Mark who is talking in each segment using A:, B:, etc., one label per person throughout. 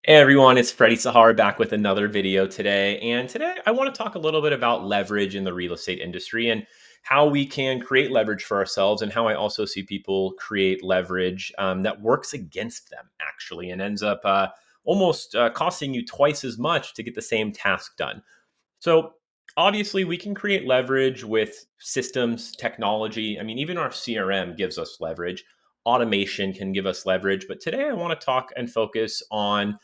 A: Hey everyone, it's Freddie Sahar back with another video today. And today I want to talk a little bit about leverage in the real estate industry and how we can create leverage for ourselves, and how I also see people create leverage that works against them actually and ends up almost costing you twice as much to get the same task done. So obviously, we can create leverage with systems, technology. I mean, even our CRM gives us leverage. Automation can give us leverage. But today, I want to talk and focus on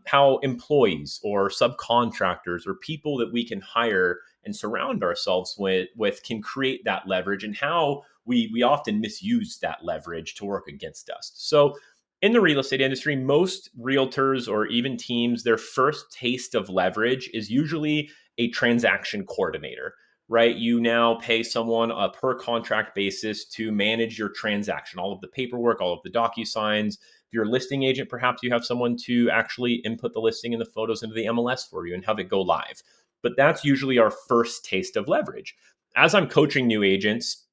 A: how employees or subcontractors or people that we can hire and surround ourselves with can create that leverage, and how we often misuse that leverage to work against us. So in the real estate industry, most realtors or even teams, their first taste of leverage is usually a transaction coordinator, right? You now pay someone a per contract basis to manage your transaction, all of the paperwork, all of the DocuSigns. If you're a listing agent, perhaps you have someone to actually input the listing and the photos into the MLS for you and have it go live. But that's usually our first taste of leverage. As I'm coaching new agents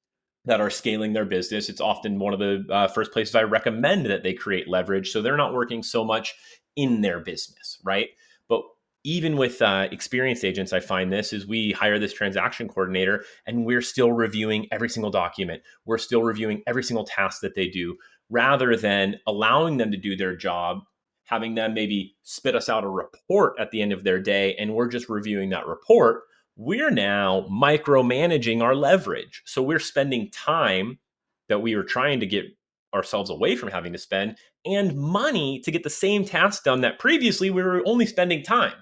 A: that are scaling their business, it's often one of the first places I recommend that they create leverage, so they're not working so much in their business, right? But even with experienced agents, I find this is we hire this transaction coordinator and we're still reviewing every single document. We're still reviewing every single task that they do, rather than allowing them to do their job, having them maybe spit us out a report at the end of their day, and we're just reviewing that report. We're now micromanaging our leverage. So we're spending time that we were trying to get ourselves away from having to spend, and money to get the same task done that previously we were only spending time.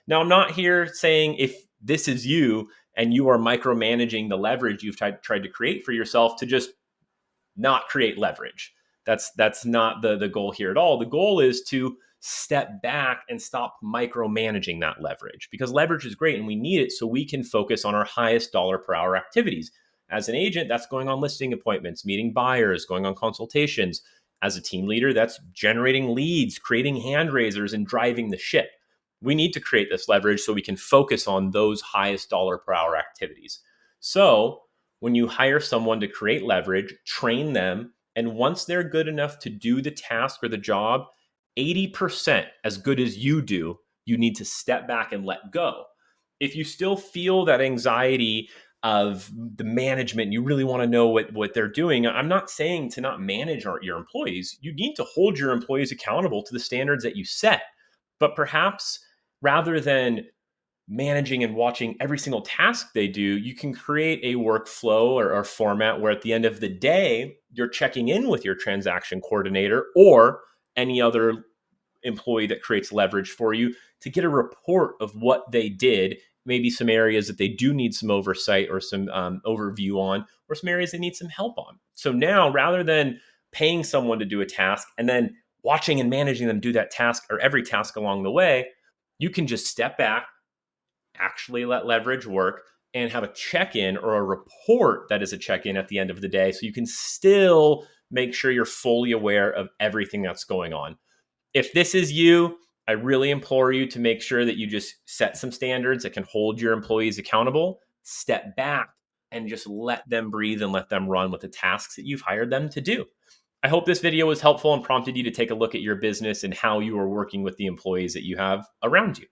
A: Now, I'm not here saying if this is you and you are micromanaging the leverage you've tried to create for yourself to just not create leverage. That's not the goal here at all. The goal is to step back and stop micromanaging that leverage, because leverage is great and we need it so we can focus on our highest dollar per hour activities. As an agent, that's going on listing appointments, meeting buyers, going on consultations. As a team leader, that's generating leads, creating hand raisers, and driving the ship. We need to create this leverage so we can focus on those highest dollar per hour activities. So when you hire someone to create leverage, train them, and once they're good enough to do the task or the job 80% as good as you do, you need to step back and let go. If you still feel that anxiety of the management, you really want to know what they're doing. I'm not saying to not manage your employees. You need to hold your employees accountable to the standards that you set. But perhaps rather than managing and watching every single task they do, you can create a workflow or format where at the end of the day, you're checking in with your transaction coordinator or any other employee that creates leverage for you to get a report of what they did, maybe some areas that they do need some oversight or some overview on, or some areas they need some help on. So now, rather than paying someone to do a task and then watching and managing them do that task or every task along the way, you can just step back, actually let leverage work, and have a check-in or a report that is a check-in at the end of the day, so you can still make sure you're fully aware of everything that's going on. If this is you, I really implore you to make sure that you just set some standards that can hold your employees accountable, step back, and just let them breathe and let them run with the tasks that you've hired them to do. I hope this video was helpful and prompted you to take a look at your business and how you are working with the employees that you have around you.